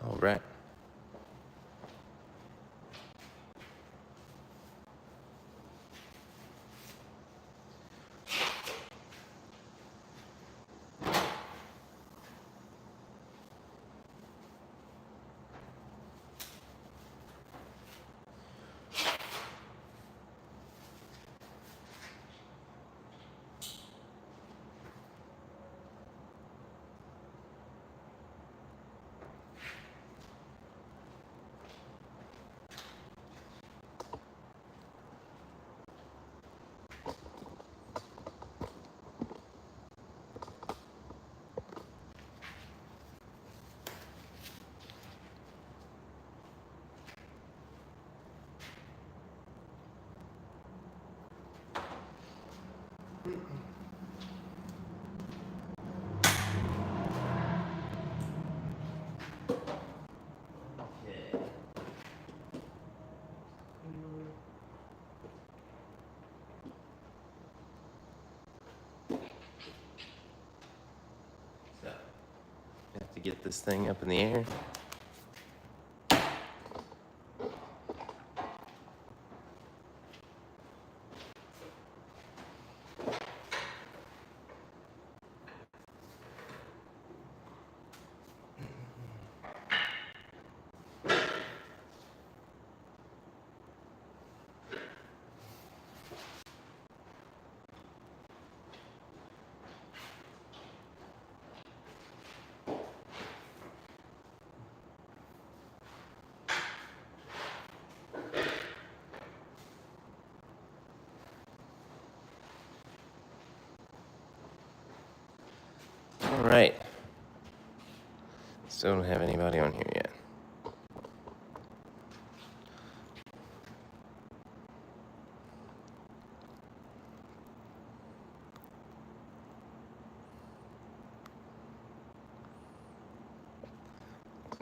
All right. So, have to get this thing up in the air. All right. Still don't have anybody on here yet.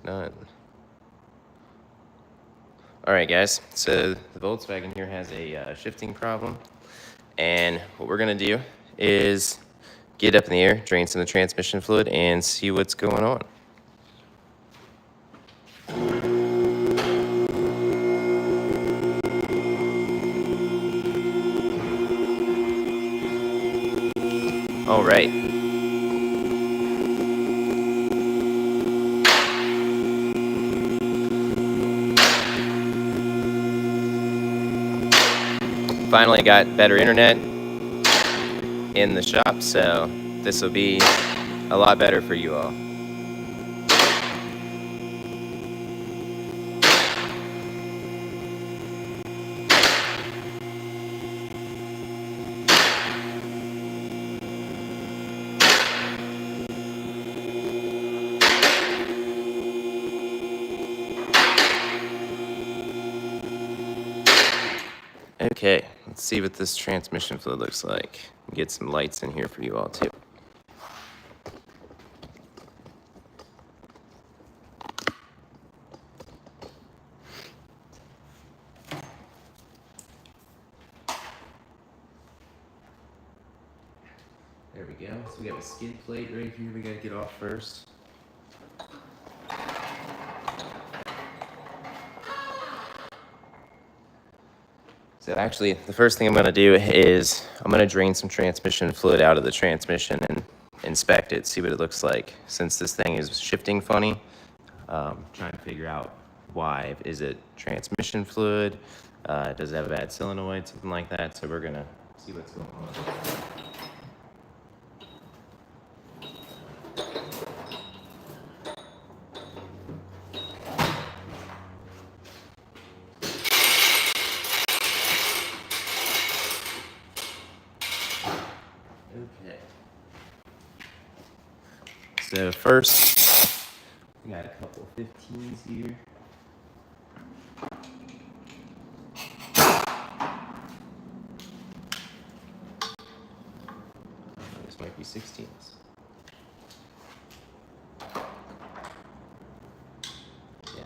None. All right, guys. So the Volkswagen here has a shifting problem, and what we're gonna do is get up in the air, drain some of the transmission fluid, and see what's going on. All right. Finally got better internet in the shop, so this will be a lot better for you all. Okay, let's see what this transmission fluid looks like. Get some lights in here for you all too. There we go. So we have a skid plate right here we gotta get off first. So actually, the first thing I'm gonna do is I'm gonna drain some transmission fluid out of the transmission and inspect it, see what it looks like. Since this thing is shifting funny, trying to figure out why. Is it transmission fluid? Does it have a bad solenoid? Something like that. So we're gonna see what's going on. Okay. So first, we got a couple 15s here. This might be 16s. Yeah.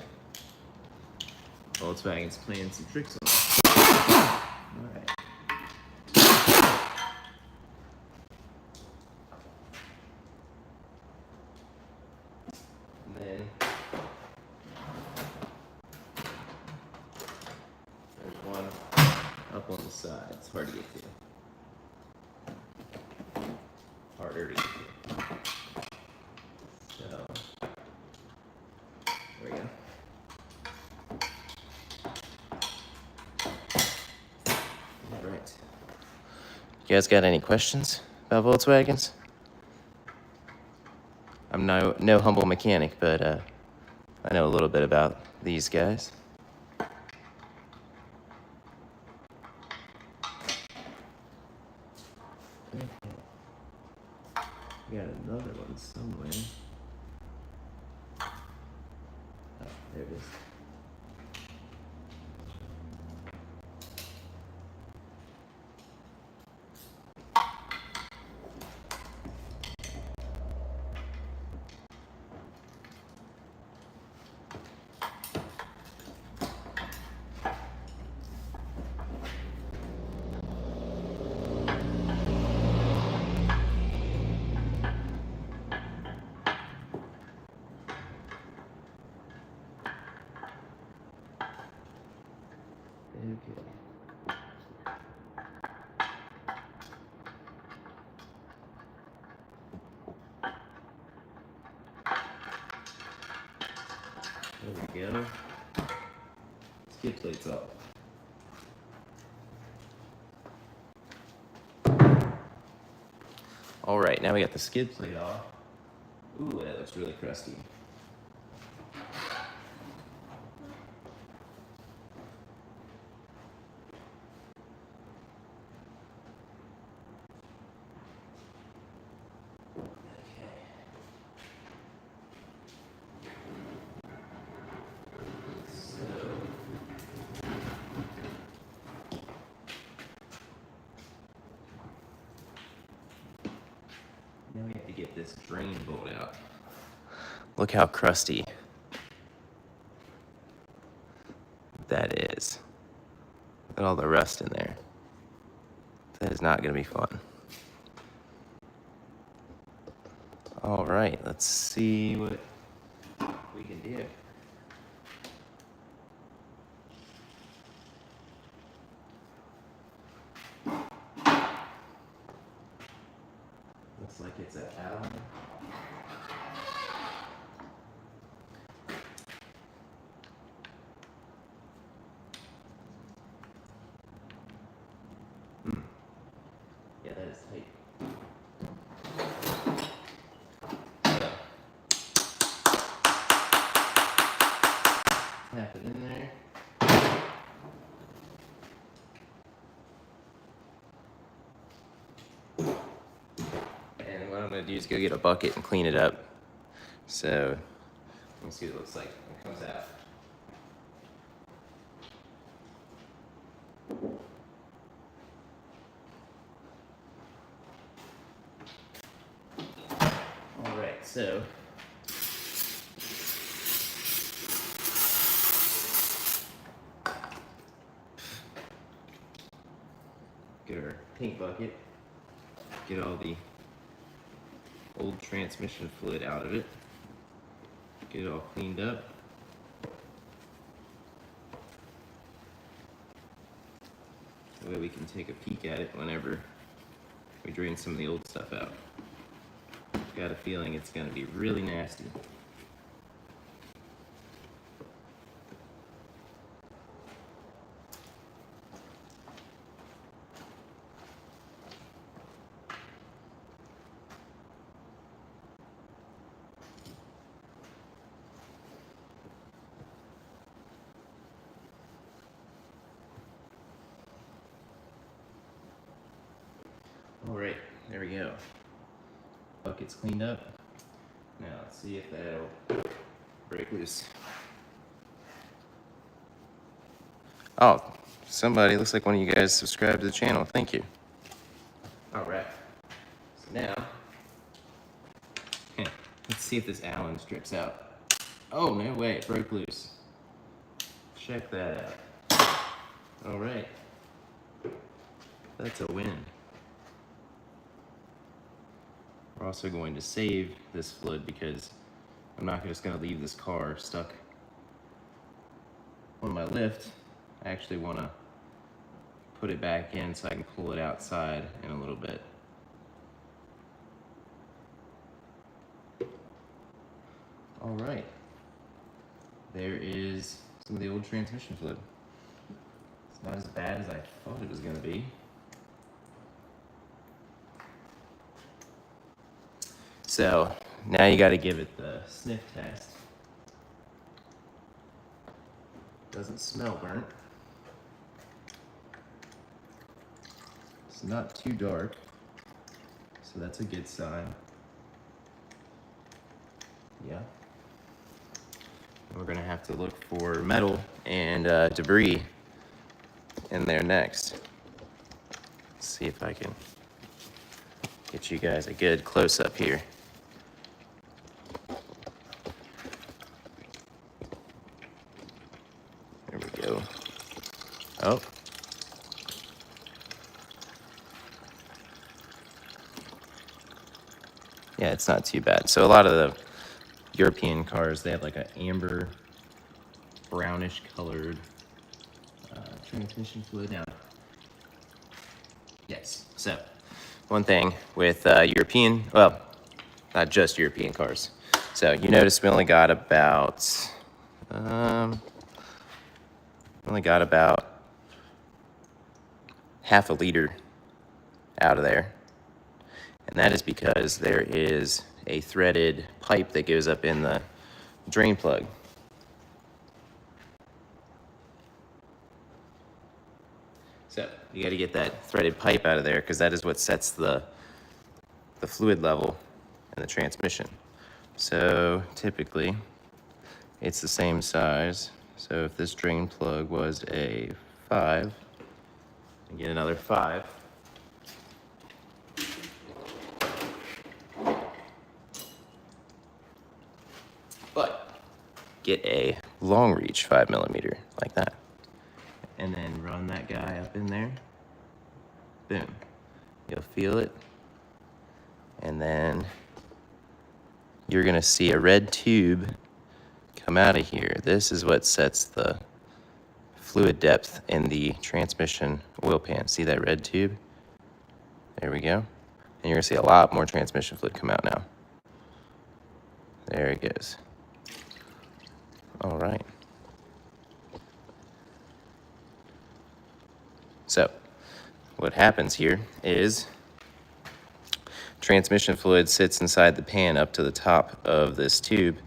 Volkswagen's playing some tricks on us. All right. And then side. It's hard to get to. Harder to get to. So, there we go. All right. You guys got any questions about Volkswagens? I'm no humble mechanic, but I know a little bit about these guys. We got another one somewhere. Oh, there it is. Okay. There we go. Skid plates off. All right, now we got the skid plate off. Ooh, that looks really crusty. Now we have to get this drain bolt out. Look how crusty that is. Look at all the rust in there. That is not going to be fun. All right, let's see what we can do. Looks like it's an Allen. Yeah, that is tight. Tap it in there. And what I'm going to do is go get a bucket and clean it up. So, let me see what it looks like when it comes out. All right, so get our paint bucket, get all the old transmission fluid out of it, get it all cleaned up. That way we can take a peek at it whenever we drain some of the old stuff out. Got a feeling it's going to be really nasty. All right, there we go. Bucket's cleaned up. Now let's see if that'll break loose. Oh, somebody, looks like one of you guys subscribed to the channel. Thank you. All right. So now, let's see if this Allen strips out. Oh, no way, it broke loose. Check that out. All right. That's a win. We're also going to save this fluid because I'm not just going to leave this car stuck on my lift. I actually want to put it back in so I can pull it outside in a little bit. All right, there is some of the old transmission fluid. It's not as bad as I thought it was gonna be. So now you gotta give it the sniff test. Doesn't smell burnt. It's not too dark, so that's a good sign. Yeah. We're gonna have to look for metal and debris in there next. Let's see if I can get you guys a good close-up here. There we go. Oh. Yeah, it's not too bad. So a lot of the European cars, they have like an amber, brownish colored transmission fluid. Now, yes. So one thing with European, well, not just European cars. So you notice we only got about half a liter out of there. And that is because there is a threaded pipe that goes up in the drain plug. So you got to get that threaded pipe out of there because that is what sets the fluid level in the transmission. So typically it's the same size. So if this drain plug was a 5, and get another 5. But get a long reach 5mm like that. And then run that guy up in there. Boom. You'll feel it. And then you're gonna see a red tube come out of here. This is what sets the fluid depth in the transmission oil pan. See that red tube? There we go. And you're gonna see a lot more transmission fluid come out now. There it goes. All right. So what happens here is transmission fluid sits inside the pan up to the top of this tube,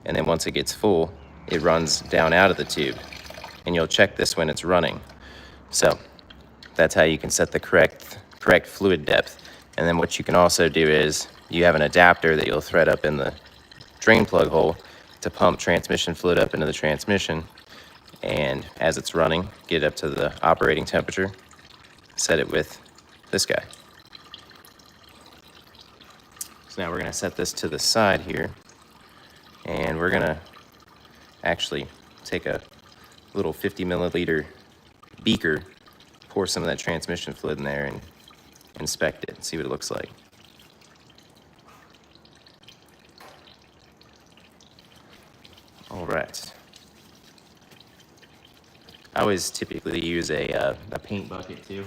and then once it gets full, it runs down out of the tube. And you'll check this when it's running. So that's how you can set the correct fluid depth. And then what you can also do is you have an adapter that you'll thread up in the drain plug hole to pump transmission fluid up into the transmission. And as it's running, get it up to the operating temperature, set it with this guy. So now we're gonna set this to the side here, and we're gonna actually take a little 50 ml beaker, pour some of that transmission fluid in there and inspect it and see what it looks like. All right. I always typically use a paint bucket too.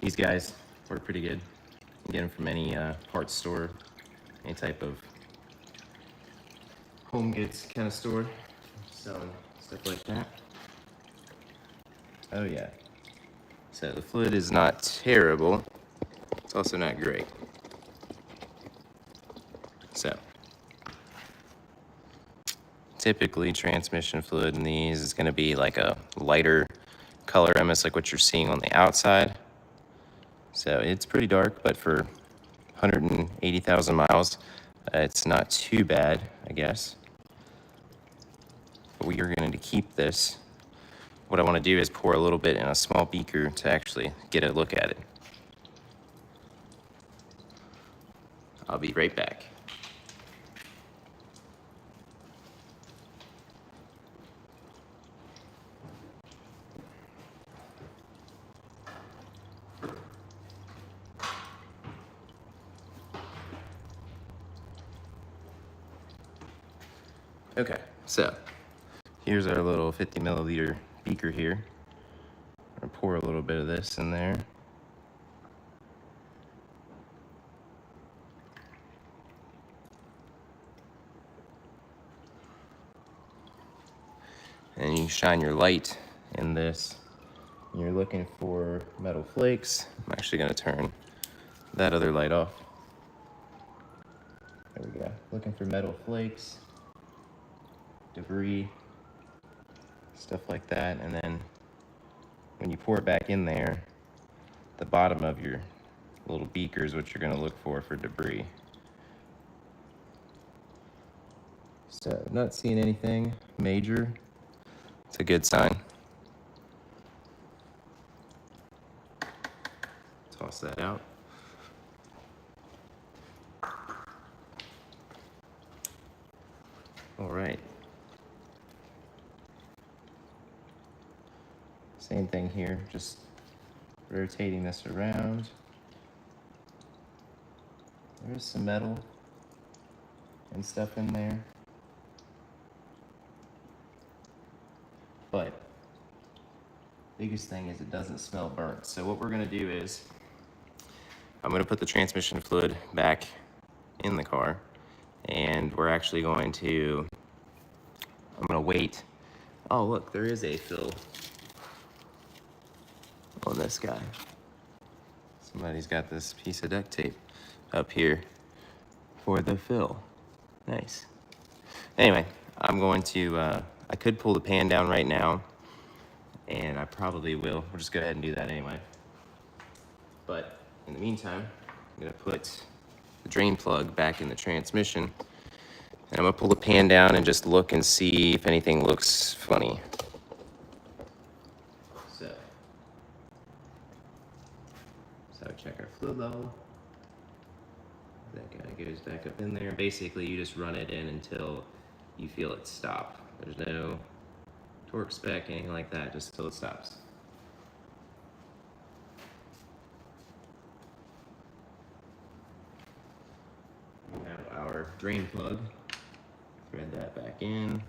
These guys work pretty good. You can get them from any parts store, any type of home goods kind of store, selling stuff like that. Oh yeah. So the fluid is not terrible. It's also not great. So typically transmission fluid in these is going to be like a lighter color, almost like what you're seeing on the outside. So it's pretty dark, but for 180,000 miles, it's not too bad, I guess. But we are going to keep this. What I want to do is pour a little bit in a small beaker to actually get a look at it. I'll be right back. Okay, so here's our little 50 ml beaker here. I'm gonna pour a little bit of this in there. And you shine your light in this. You're looking for metal flakes. I'm actually gonna turn that other light off. There we go. Looking for metal flakes, debris, stuff like that. And then when you pour it back in there, the bottom of your little beaker is what you're gonna look for debris. So not seeing anything major. It's a good sign. Toss that out. All right. Same thing here, just rotating this around. There's some metal and stuff in there. But biggest thing is it doesn't smell burnt. So what we're gonna do is, I'm gonna put the transmission fluid back in the car, and we're actually going to, I'm gonna wait. Oh look, there is a fill on this guy. Somebody's got this piece of duct tape up here for the fill. Nice. Anyway, I'm going to, I could pull the pan down right now, and I probably will. We'll just go ahead and do that anyway. But in the meantime, I'm gonna put the drain plug back in the transmission, and I'm gonna pull the pan down and just look and see if anything looks funny. So check our fluid level. That guy goes back up in there. Basically, you just run it in until you feel it stop. There's no torque spec, anything like that, just until it stops. We have our drain plug. Thread that back in.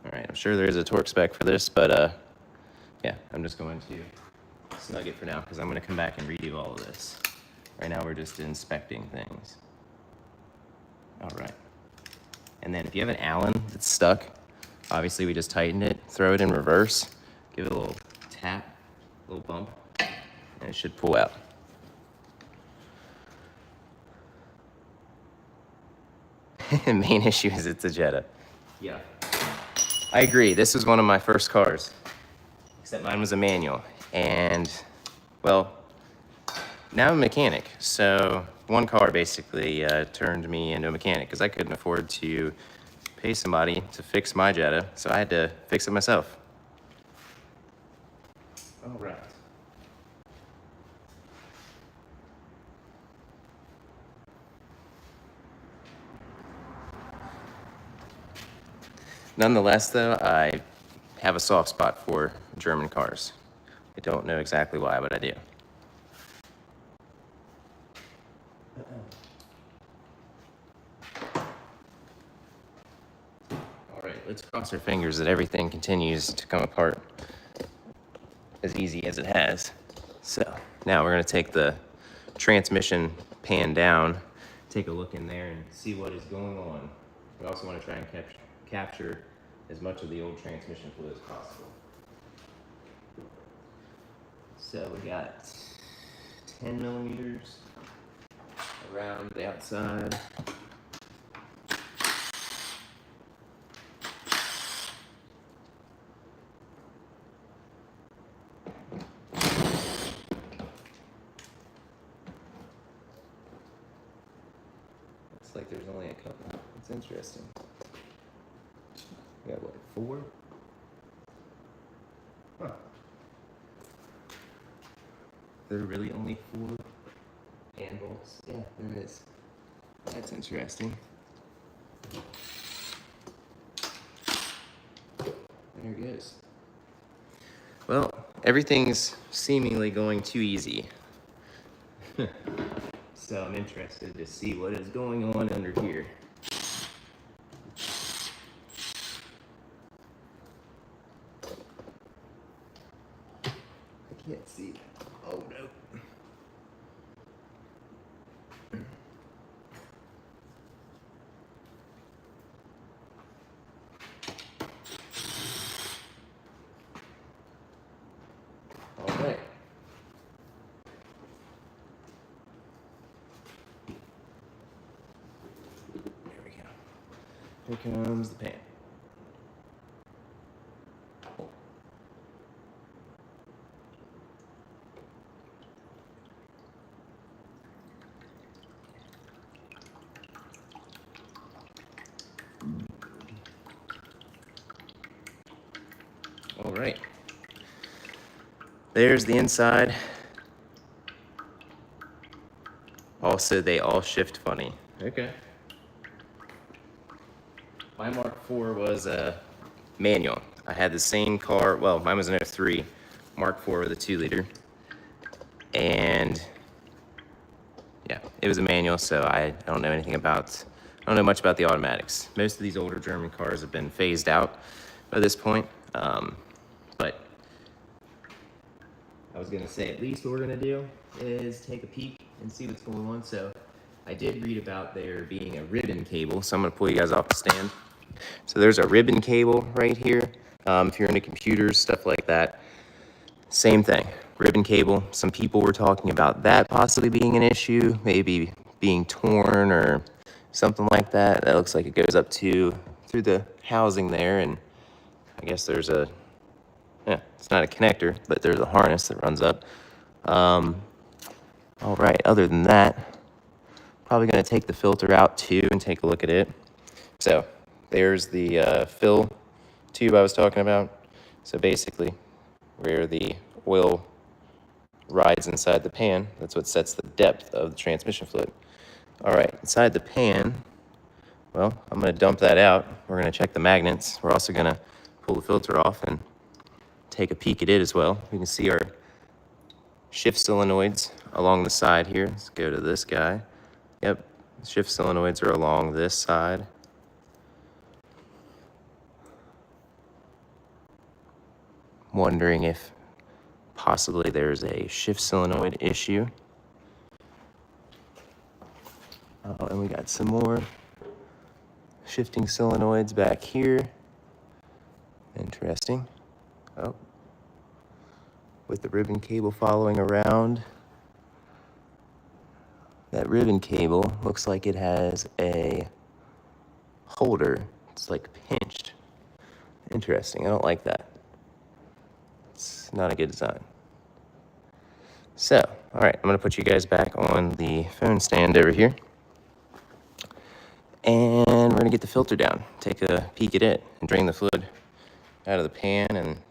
All right, I'm sure there is a torque spec for this, but yeah, I'm just going to snug it for now because I'm going to come back and redo all of this. Right now we're just inspecting things. All right. And then if you have an Allen that's stuck, obviously we just tighten it, throw it in reverse, give it a little tap, a little bump, and it should pull out. The main issue is it's a Jetta. Yeah. I agree, this was one of my first cars, except mine was a manual. And, well, now I'm a mechanic, so one car basically turned me into a mechanic because I couldn't afford to pay somebody to fix my Jetta, so I had to fix it myself. All right. Nonetheless, though, I have a soft spot for German cars. I don't know exactly why, but I do. All right, let's cross our fingers that everything continues to come apart as easy as it has. So now we're gonna take the transmission pan down, take a look in there and see what is going on. We also wanna try and capture as much of the old transmission fluid as possible. So we got 10 millimeters around the outside. Looks like there's only a couple. It's interesting. We got what, 4? Huh. There are really only 4 pan bolts. Yeah, there is. That's interesting. There it goes. Well, everything's seemingly going too easy. So I'm interested to see what is going on under here. Here comes the pan. All right. There's the inside. Also, they all shift funny. Okay. My Mark IV was a manual. I had the same car, well, mine was an 03, Mark IV with a 2-liter. And yeah, it was a manual, so I don't know I don't know much about the automatics. Most of these older German cars have been phased out by this point. But I was gonna say, at least what we're gonna do is take a peek and see what's going on. So I did read about there being a ribbon cable, so I'm gonna pull you guys off the stand. So there's a ribbon cable right here. If you're into computers, stuff like that, same thing, ribbon cable. Some people were talking about that possibly being an issue, maybe being torn or something like that. That looks like it goes up through the housing there, and I guess there's yeah, it's not a connector, but there's a harness that runs up. All right, other than that, probably gonna take the filter out too and take a look at it. So there's the fill tube I was talking about. So basically, where the oil rides inside the pan, that's what sets the depth of the transmission fluid. All right, inside the pan, well, I'm gonna dump that out. We're gonna check the magnets. We're also gonna pull the filter off and take a peek at it as well. We can see our shift solenoids along the side here. Let's go to this guy. Yep, shift solenoids are along this side. Wondering if possibly there's a shift solenoid issue. Oh, and we got some more shifting solenoids back here. Interesting. Oh, with the ribbon cable following around. That ribbon cable looks like it has a holder. It's like pinched. Interesting. I don't like that. It's not a good design. So, all right, I'm gonna put you guys back on the phone stand over here. And we're gonna get the filter down, take a peek at it, and drain the fluid out of the pan, and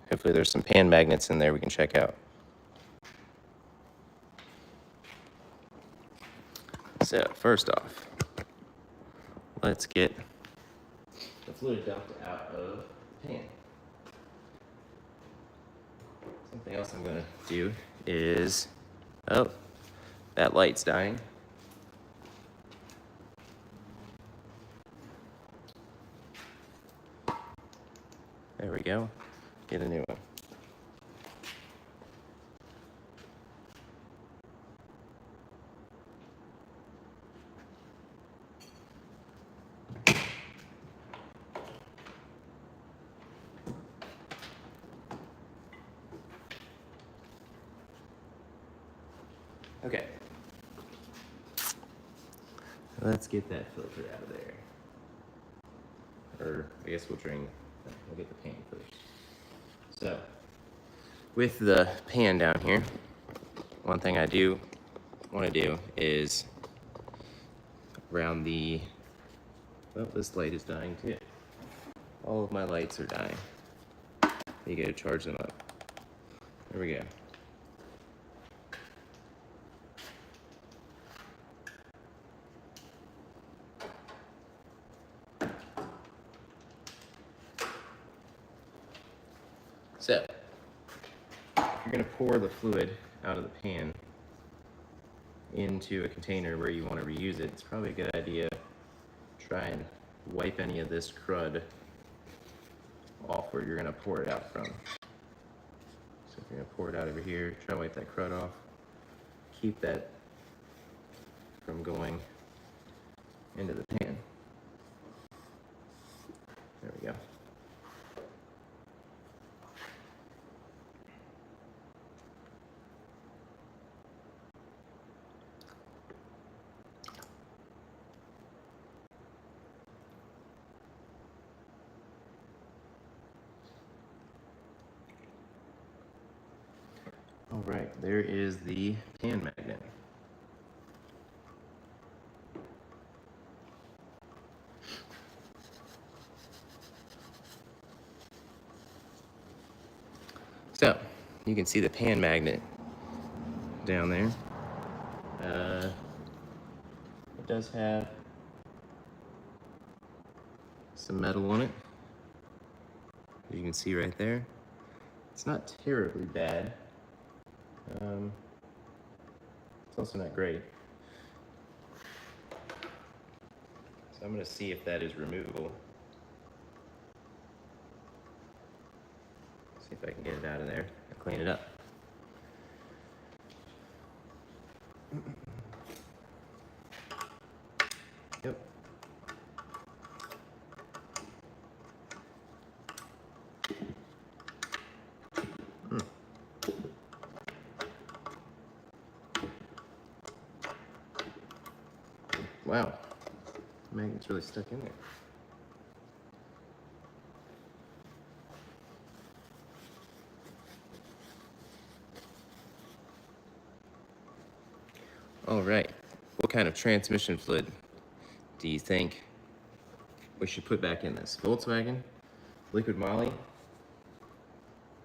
hopefully there's some pan magnets in there we can check out. So, first off, let's get the fluid dumped out of the pan. Something else I'm gonna do is, oh, that light's dying. There we go. Get a new one. Okay. Let's get that filter out of there. Or I guess we'll get the pan first. So, with the pan down here, one thing I do want to do is around the, well, this light is dying too. All of my lights are dying. You gotta charge them up. There we go. So, if you're gonna pour the fluid out of the pan into a container where you want to reuse it, it's probably a good idea to try and wipe any of this crud off where you're gonna pour it out from. So if you're gonna pour it out over here, try to wipe that crud off. Keep that from going into the pan. There we go. All right, there is the pan magnet. So, you can see the pan magnet down there. It does have some metal on it, as you can see right there. It's not terribly bad. It's also not great. So I'm gonna see if that is removable. See if I can get it out of there and clean it up. Yep. Wow, the magnet's really stuck in there. All right, what kind of transmission fluid do you think we should put back in this? Volkswagen, liquid moly,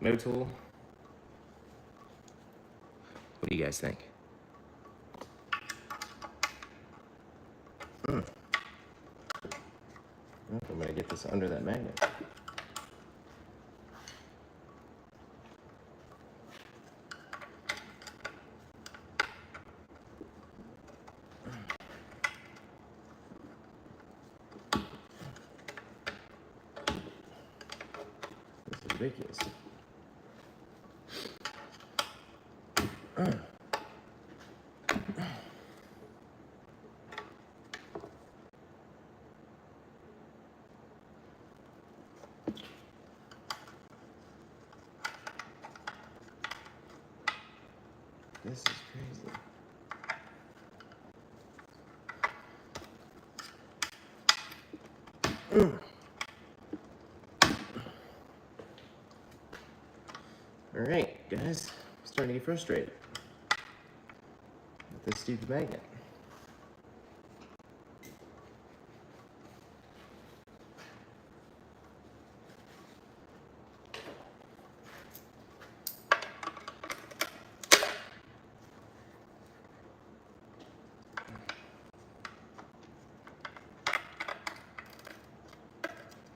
Motul? What do you guys think? I'm gonna get this under that magnet. This is ridiculous. This is crazy. All right, guys, I'm starting to get frustrated with this stupid magnet.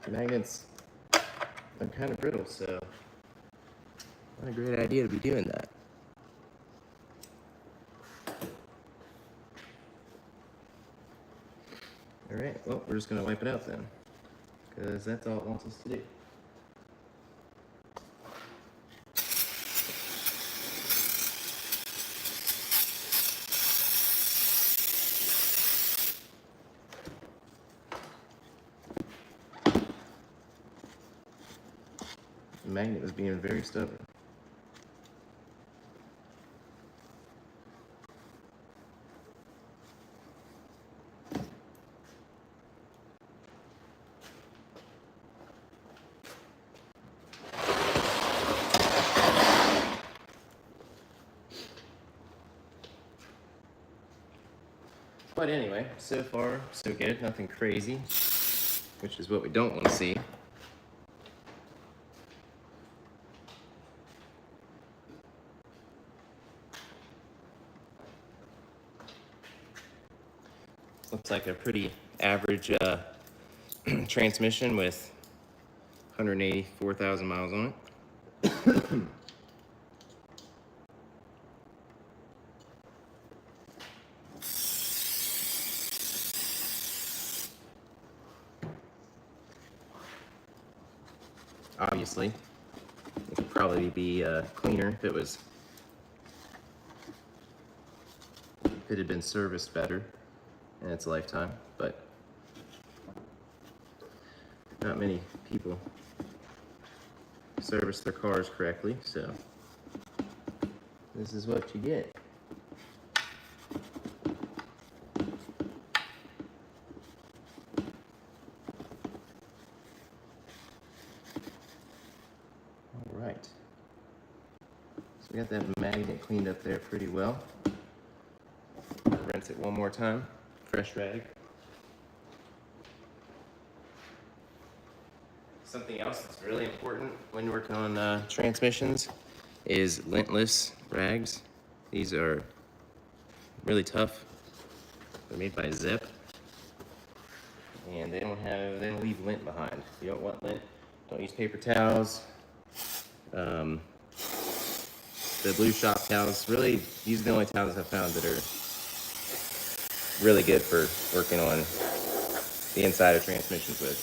Magnets are kind of brittle, so not a great idea to be doing that. All right, well, we're just gonna wipe it out then, because that's all it wants us to do. The magnet was being very stubborn. But anyway, so far, so good. Nothing crazy, which is what we don't want to see. Looks like a pretty average transmission with 184,000 miles on it. Obviously, it could probably be cleaner if it had been serviced better in its lifetime, but not many people service their cars correctly, so this is what you get. All right, so we got that magnet cleaned up there pretty well. Rinse it one more time, fresh rag. Something else that's really important when working on transmissions is lintless rags. These are really tough. They're made by Zip, and they don't leave lint behind. You don't want lint. Don't use paper towels. The blue shop towels, really, these are the only towels I've found that are really good for working on the inside of transmissions with.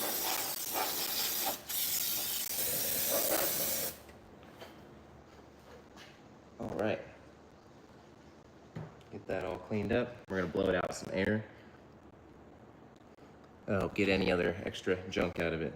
All right, get that all cleaned up. We're gonna blow it out with some air. Get any other extra junk out of it.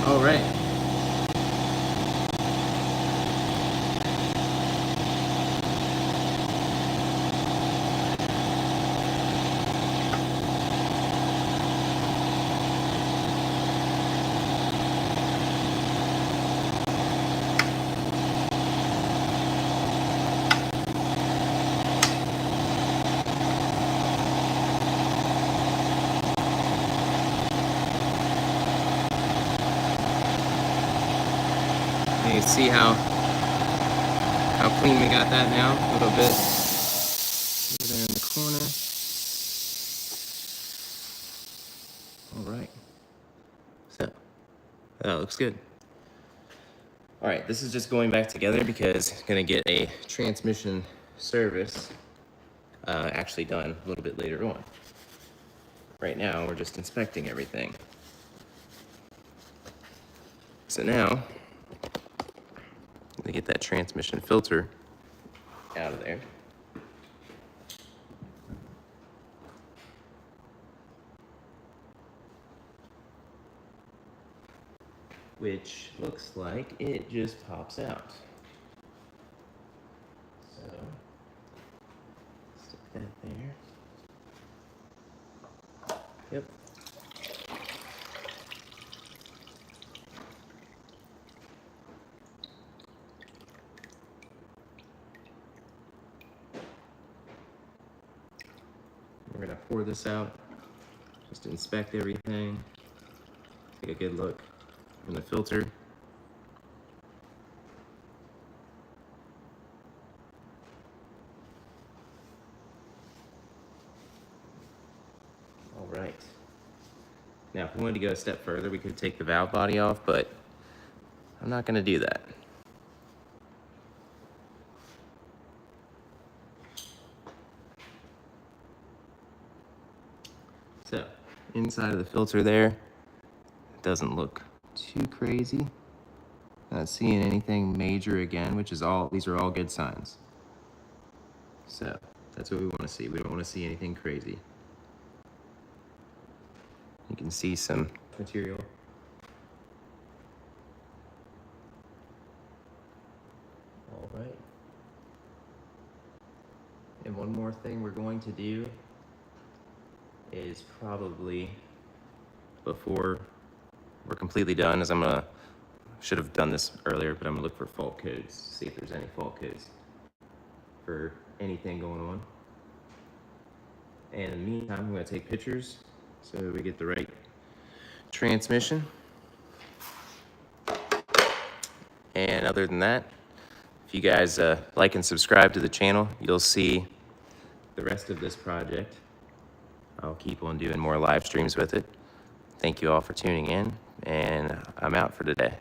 All right. You can see how clean we got that now, a little bit. Over there in the corner. All right. So, that looks good. All right, this is just going back together because I'm gonna get a transmission service actually done a little bit later on. Right now, we're just inspecting everything. So now, to get that transmission filter out of there. Which looks like it just pops out. So, stick that there. Yep. We're gonna pour this out, just to inspect everything, take a good look in the filter. All right. Now, if we wanted to go a step further, we could take the valve body off, but I'm not gonna do that. So, inside of the filter there, it doesn't look too crazy. Not seeing anything major again, which is these are all good signs. So, that's what we want to see. We don't want to see anything crazy. You can see some material. All right. And one more thing we're going to do is probably, before we're completely done, is should have done this earlier, but I'm gonna look for fault codes, see if there's any fault codes for anything going on. And in the meantime, I'm gonna take pictures so that we get the right transmission. And other than that, If you guys like and subscribe to the channel, you'll see the rest of this project. I'll keep on doing more live streams with it. Thank you all for tuning in, and I'm out for today.